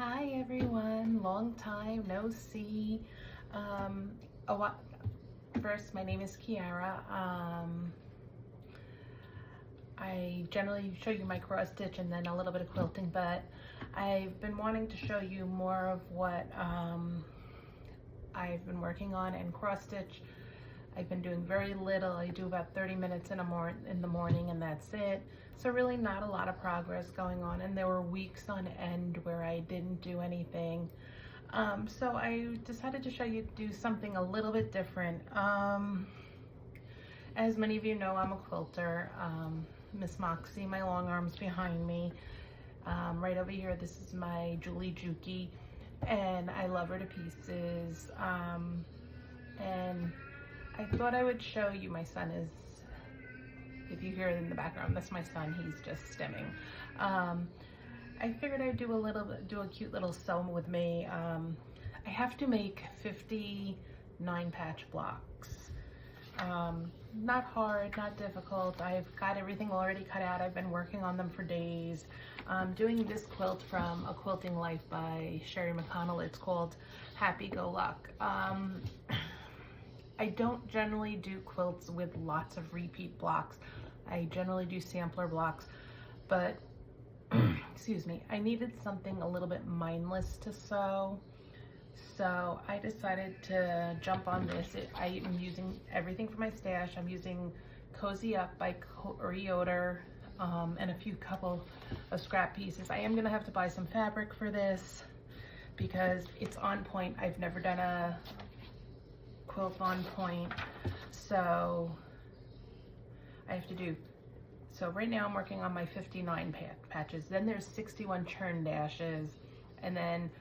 Hi everyone, long time no see. Um, a while, First, my name is Kiara. I generally show you my cross stitch and then a little bit of quilting, but I've been wanting to show you more of what I've been working on in cross stitch. I've been doing very little. I do about 30 minutes in the morning and that's it. So really not a lot of progress going on, and there were weeks on end where I didn't do anything. So I decided to show you do something a little bit different. As many of you know, I'm a quilter. Miss Moxie, my long arms behind me. Right over here, this is my Julie Juki, and I love her to pieces. And I thought I would show you, my son is, if you hear it in the background, that's my son, he's just stimming. I figured I'd do a cute little sew with me. I have to make 59 patch blocks. Not hard, not difficult. I've got everything already cut out. I've been working on them for days. Doing this quilt from A Quilting Life by Sherry McConnell. It's called Happy Go Luck. I don't generally do quilts with lots of repeat blocks. I generally do sampler blocks, but excuse me, I needed something a little bit mindless to sew. So I decided to jump on this. I am using everything from my stash. I'm using Cozy Up by Yoder, and a couple of scrap pieces. I am gonna have to buy some fabric for this because it's on point. I've never done a quilt on point, so I have to do. So right now I'm working on my 59 patches. Then there's 61 churn dashes, and then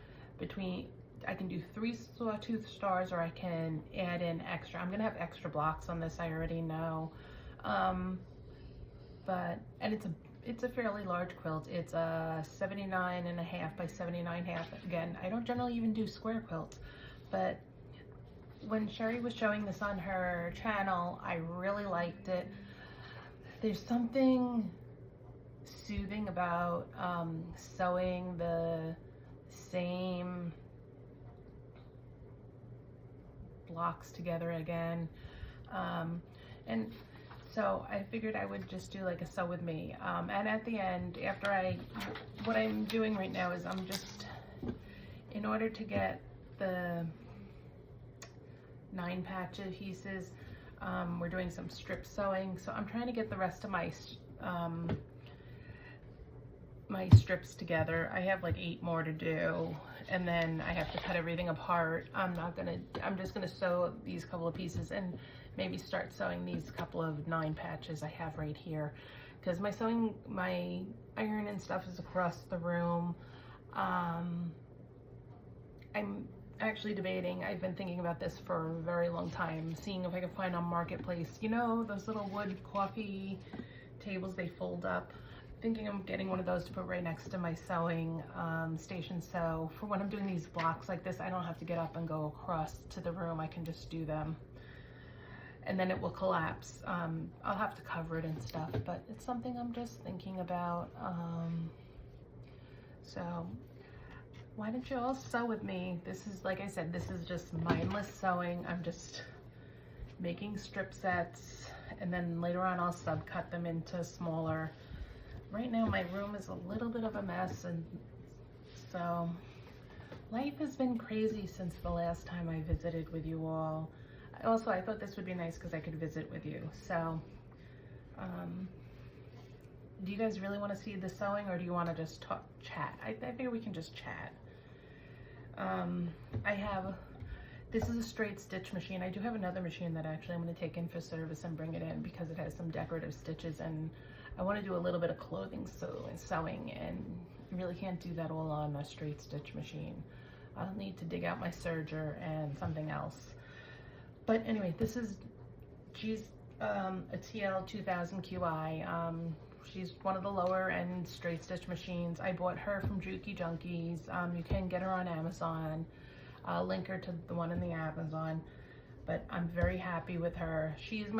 I can do 3 sawtooth stars, or I can add in extra. I'm gonna have extra blocks on this, I already know. And it's a fairly large quilt. It's a 79.5 by 79.5. Again, I don't generally even do square quilts, but when Sherry was showing this on her channel, I really liked it. There's something soothing about sewing the same blocks together again. And so I figured I would just do like a sew with me. And at the end, what I'm doing right now is I'm just, in order to get the 9 patch pieces, we're doing some strip sewing. So I'm trying to get the rest of my strips together. I have like 8 more to do, and then I have to cut everything apart. I'm just gonna sew these couple of pieces and maybe start sewing these couple of 9 patches I have right here, because my iron and stuff is across the room. I'm actually debating, I've been thinking about this for a very long time, seeing if I can find on Marketplace, you know, those little wood coffee tables they fold up. Thinking of getting one of those to put right next to my sewing station, so for when I'm doing these blocks like this, I don't have to get up and go across to the room. I can just do them, and then it will collapse. I'll have to cover it and stuff, but it's something I'm just thinking about. So why don't you all sew with me? This is, like I said, this is just mindless sewing. I'm just making strip sets, and then later on I'll subcut them into smaller. Right now my room is a little bit of a mess, and so life has been crazy since the last time I visited with you all. Also, I thought this would be nice because I could visit with you. So do you guys really want to see the sewing, or do you want to just chat? I figure we can just chat. This is a straight stitch machine. I do have another machine that actually I'm going to take in for service and bring it in because it has some decorative stitches, and I want to do a little bit of clothing sewing, and you really can't do that all on a straight stitch machine. I'll need to dig out my serger and something else. But anyway, this is, she's a TL 2000 QI. She's one of the lower end straight stitch machines. I bought her from Juki Junkies. You can get her on Amazon. I'll link her to the one in the Amazon, but I'm very happy with her. She is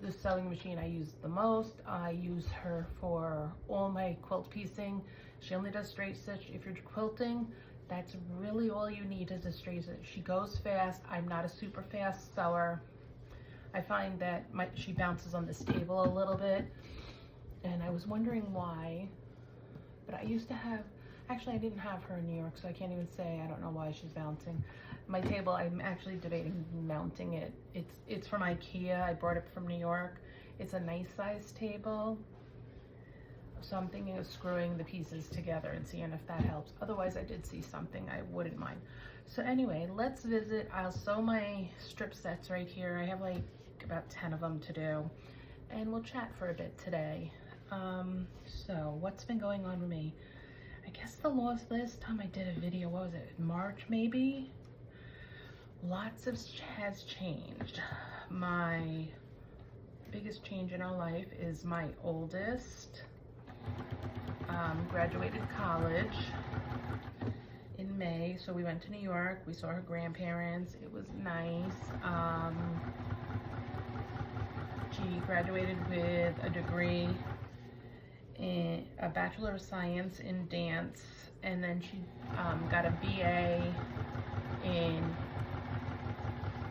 the sewing machine I use the most. I use her for all my quilt piecing. She only does straight stitch. If you're quilting, that's really all you need is a straight stitch. She goes fast. I'm not a super fast sewer. I find that she bounces on this table a little bit, and I was wondering why, but I used to have, actually I didn't have her in New York, so I can't even say, I don't know why she's bouncing. My table, I'm actually debating mounting it. It's from IKEA. I brought it from New York. It's a nice size table. So I'm thinking of screwing the pieces together and seeing if that helps. Otherwise, I did see something I wouldn't mind. So anyway, let's visit. I'll sew my strip sets right here. I have like about 10 of them to do. And we'll chat for a bit today. So what's been going on with me? I guess the last time I did a video, what was it, March maybe? Lots has changed. My biggest change in our life is my oldest graduated college in May, so we went to New York. We saw her grandparents. It was nice. She graduated with a degree in a Bachelor of Science in dance, and then she got a BA in,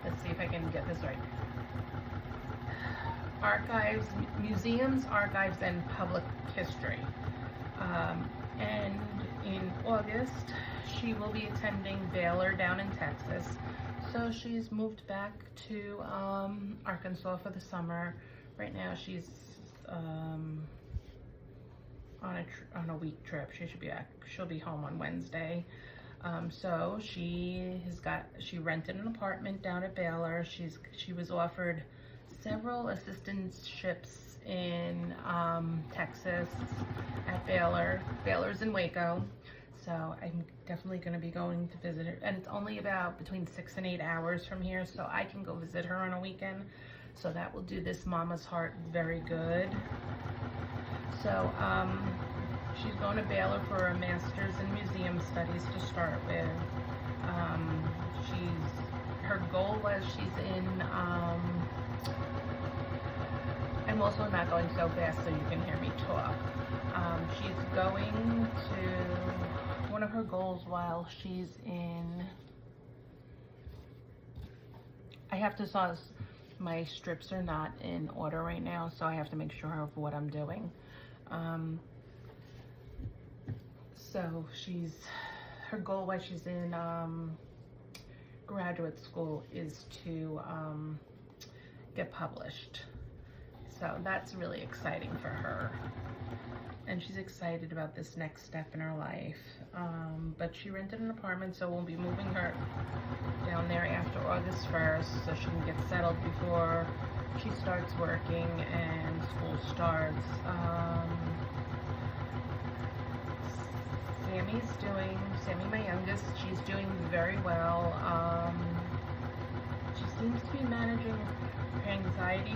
let's see if I can get this right, archives, museums, archives, and public history. And in August, she will be attending Baylor down in Texas. So she's moved back to Arkansas for the summer. Right now she's on a week trip. She should be back. She'll be home on Wednesday. So she rented an apartment down at Baylor. She was offered several assistantships in Texas at Baylor. Baylor's in Waco. So I'm definitely going to be going to visit her. And it's only about between 6 and 8 hours from here, so I can go visit her on a weekend. So that will do this mama's heart very good. So she's going to Baylor for a master's in museum studies to start with. Her goal was she's in, I'm also not going so fast so you can hear me talk. She's going to, one of her goals while she's in, I have to saw, my strips are not in order right now, so I have to make sure of what I'm doing. So her goal while she's in graduate school is to get published. So that's really exciting for her. And she's excited about this next step in her life. But she rented an apartment, so we'll be moving her down there after August 1st so she can get settled before she starts working and school starts. Sammy, my youngest, she's doing very well. She seems to be managing her anxiety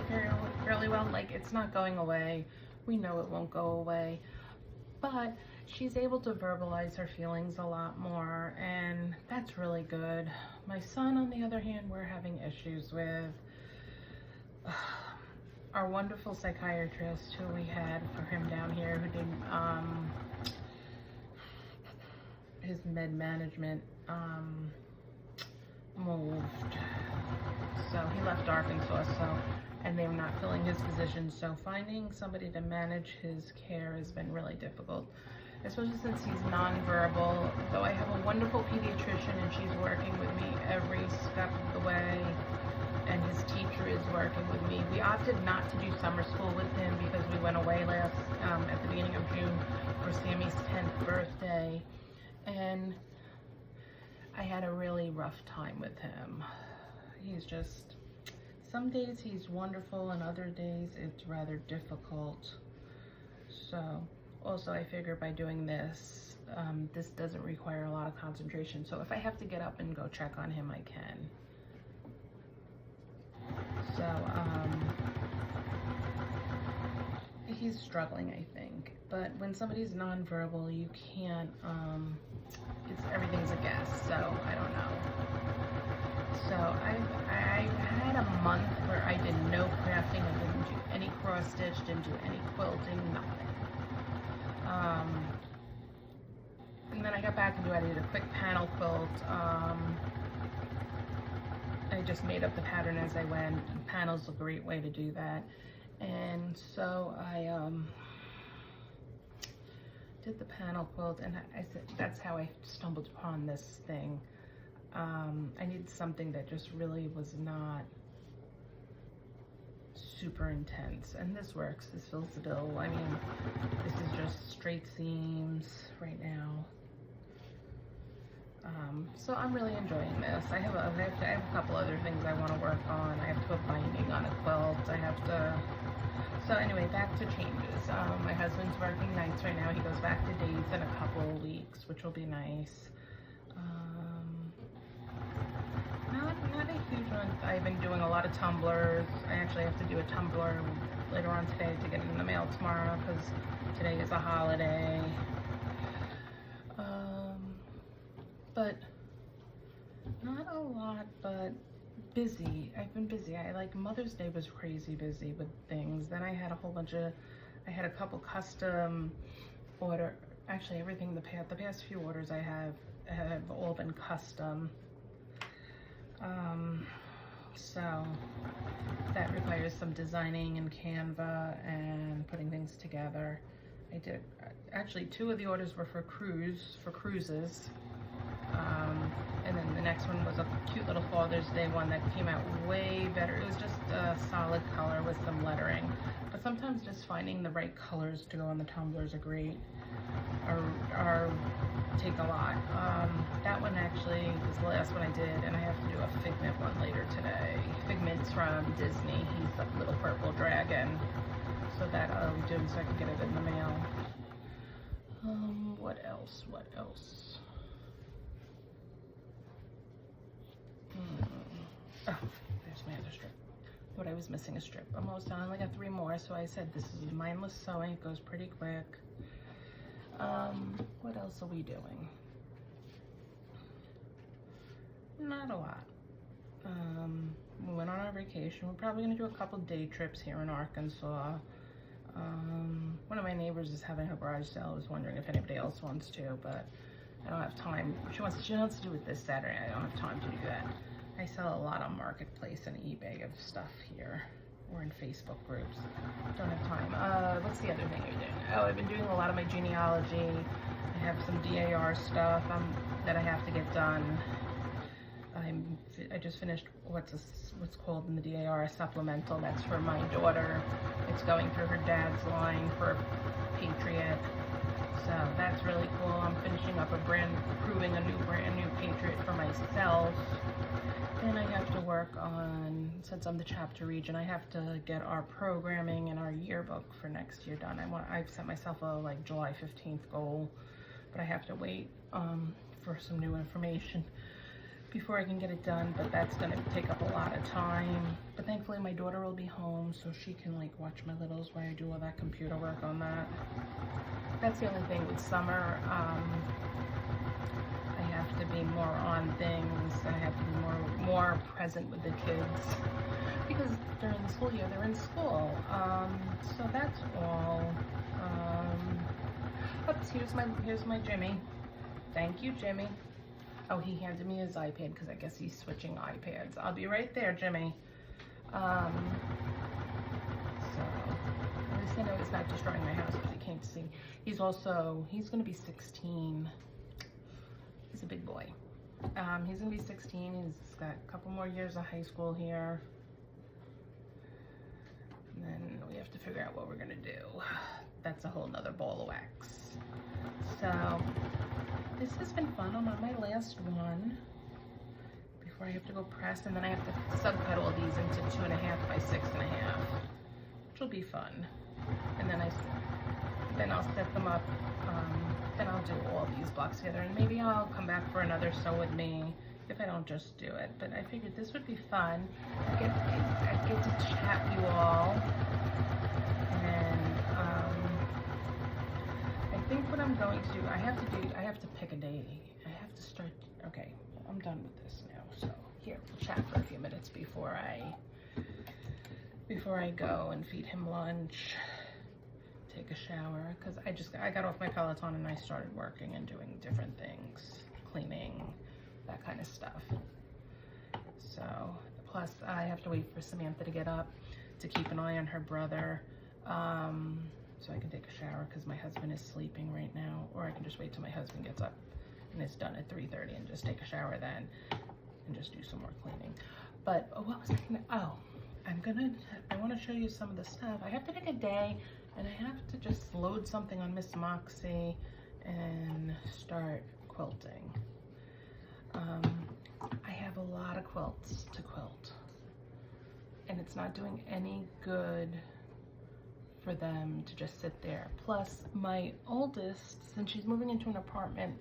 fairly well. Like, it's not going away. We know it won't go away. But she's able to verbalize her feelings a lot more, and that's really good. My son, on the other hand, we're having issues with. Our wonderful psychiatrist who we had for him down here, who did his med management, moved. So he left Arkansas, and they were not filling his position. So finding somebody to manage his care has been really difficult, especially since he's nonverbal. Though I have a wonderful pediatrician and she's working with me every step of the way, and his teacher is working with me. We opted not to do summer school with him because we went away at the beginning of June for Sammy's 10th birthday, and I had a really rough time with him. He's just, some days he's wonderful and other days it's rather difficult. So also I figure by doing this, this doesn't require a lot of concentration. So if I have to get up and go check on him, I can. So he's struggling, I think. But when somebody's nonverbal, you can't, everything's a guess, so I don't know. So I had a month where I did no crafting, I didn't do any cross stitch, didn't do any quilting, nothing. And then I got back into it. I did a quick panel quilt. I just made up the pattern as I went. Panel's a great way to do that. And so I did the panel quilt, and I said that's how I stumbled upon this thing. I needed something that just really was not super intense, and this works. This fills the bill. I mean, this is just straight seams right now. So I'm really enjoying this. I have a couple other things I want to work on. I have to put binding on a quilt. So anyway, back to changes. My husband's working nights right now. He goes back to days in a couple of weeks, which will be nice. Not a huge one. I've been doing a lot of tumblers. I actually have to do a tumbler later on today to get it in the mail tomorrow because today is a holiday. But not a lot, but busy. I've been busy. Mother's Day was crazy busy with things. Then I had I had a couple custom actually everything, the past few orders I have all been custom. So that requires some designing in Canva and putting things together. I did, actually 2 of the orders were for cruises. And then the next one was a cute little Father's Day one that came out way better. It was just a solid color with some lettering. But sometimes just finding the right colors to go on the tumblers are great, or take a lot. That one actually was the last one I did, and I have to do a Figment one later today. Figment's from Disney. He's the little purple dragon. So that I'll be doing so I can get it in the mail. What else? Oh, there's my other strip. But I was missing a strip. Almost done. I only got 3 more, so I said this is mindless sewing. It goes pretty quick. What else are we doing? Not a lot. We went on our vacation. We're probably going to do a couple day trips here in Arkansas. One of my neighbors is having her garage sale. I was wondering if anybody else wants to, but I don't have time. She wants to do it this Saturday. I don't have time to do that. I sell a lot on Marketplace and eBay of stuff here. Or in Facebook groups. Don't have time. What's the other thing you're doing? Oh, I've been doing a lot of my genealogy. I have some DAR stuff that I have to get done. I just finished what's called in the DAR a supplemental. That's for my daughter. It's going through her dad's line for Patriot. So that's really cool. I'm finishing up proving a brand new Patriot for myself. And I have to work on, since I'm the chapter regent, I have to get our programming and our yearbook for next year done. I've set myself a July 15th goal, but I have to wait for some new information before I can get it done, but that's gonna take up a lot of time. But thankfully my daughter will be home, so she can watch my littles while I do all that computer work on that. That's the only thing with summer. I have to be more on things. I have to be more present with the kids because during the school year they're in school. So that's all. Oops, here's my Jimmy. Thank you, Jimmy. Oh, he handed me his iPad because I guess he's switching iPads. I'll be right there, Jimmy. So at least I know it's not destroying my house because he came to see. He's going to be 16. He's a big boy. He's gonna be 16. He's got a couple more years of high school here. And then we have to figure out what we're gonna do. That's a whole nother ball of wax. So this has been fun. I'm on my last one before I have to go press, and then I have to subcut all these into 2.5 by 6.5, which will be fun. And then I'll set them up. Then I'll do all these blocks together, and maybe I'll come back for another sew with me if I don't just do it. But I figured this would be fun. I get to chat with you all, and I think what I'm going to do, I have to pick a day. I have to start. Okay, I'm done with this now. So here, we'll chat for a few minutes before I go and feed him lunch. take a shower because I got off my Peloton and I started working and doing different things, cleaning, that kind of stuff. So, plus I have to wait for Samantha to get up to keep an eye on her brother, so I can take a shower because my husband is sleeping right now, or I can just wait till my husband gets up and it's done at 3:30 and just take a shower then and just do some more cleaning. But what was I gonna, I want to show you some of the stuff. I have to take a day and I have to just load something on Miss Moxie and start quilting. I have a lot of quilts to quilt and it's not doing any good for them to just sit there. Plus my oldest, since she's moving into an apartment,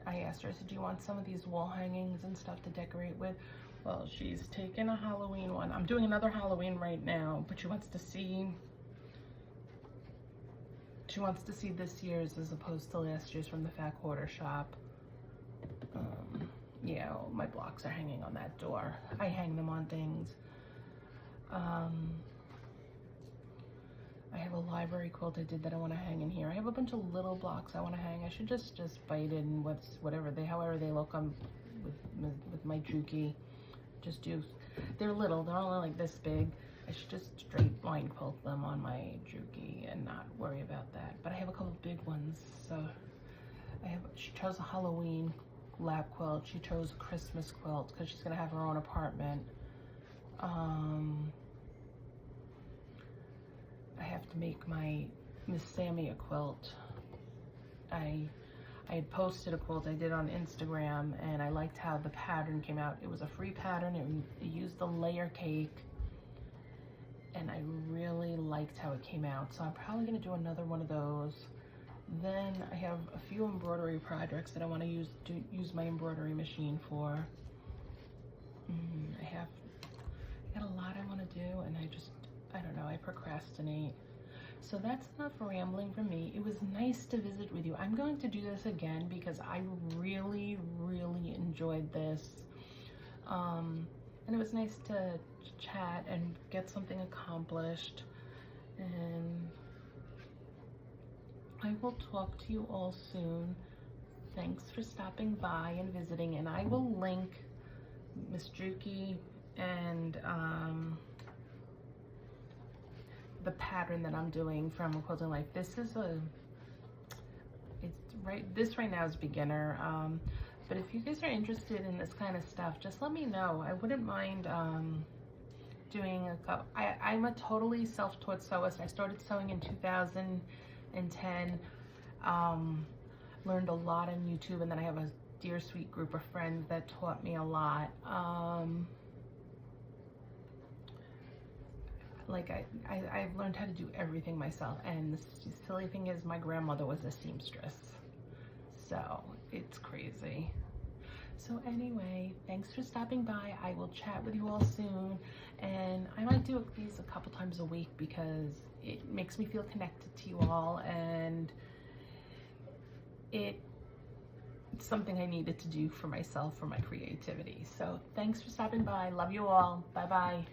I asked her, I said, do you want some of these wall hangings and stuff to decorate with? Well, she's taken a Halloween one. I'm doing another Halloween right now, but she wants to see this year's as opposed to last year's from the Fat Quarter Shop. Yeah, my blocks are hanging on that door. I hang them on things. I have a library quilt I did that I want to hang in here. I have a bunch of little blocks I want to hang. I should just bite in however they look on with my Juki. Just do, they're little, they're only like this big. I should just straight line quilt them on my Juki and not worry about that. But I have a couple big ones. So she chose a Halloween lap quilt. She chose a Christmas quilt because she's gonna have her own apartment. I have to make my Miss Sammy a quilt. I had posted a quilt I did on Instagram and I liked how the pattern came out. It was a free pattern. It used the layer cake and I really liked how it came out. So I'm probably gonna do another one of those. Then I have a few embroidery projects that I want to use my embroidery machine for. I got a lot I want to do and I don't know, I procrastinate. So that's enough rambling from me. It was nice to visit with you. I'm going to do this again because I really, really enjoyed this. And it was nice to chat and get something accomplished. And I will talk to you all soon. Thanks for stopping by and visiting. And I will link Miss Juki and the pattern that I'm doing from A Quilting Life. This right now is beginner, but if you guys are interested in this kind of stuff, just let me know. I wouldn't mind doing a couple. I'm a totally self-taught sewist. I started sewing in 2010, learned a lot on YouTube, and then I have a dear sweet group of friends that taught me a lot. Like I've learned how to do everything myself, and the silly thing is my grandmother was a seamstress, so it's crazy. So anyway, thanks for stopping by. I will chat with you all soon, and I might do these a couple times a week because it makes me feel connected to you all, and it's something I needed to do for myself, for my creativity. So thanks for stopping by. Love you all. Bye bye.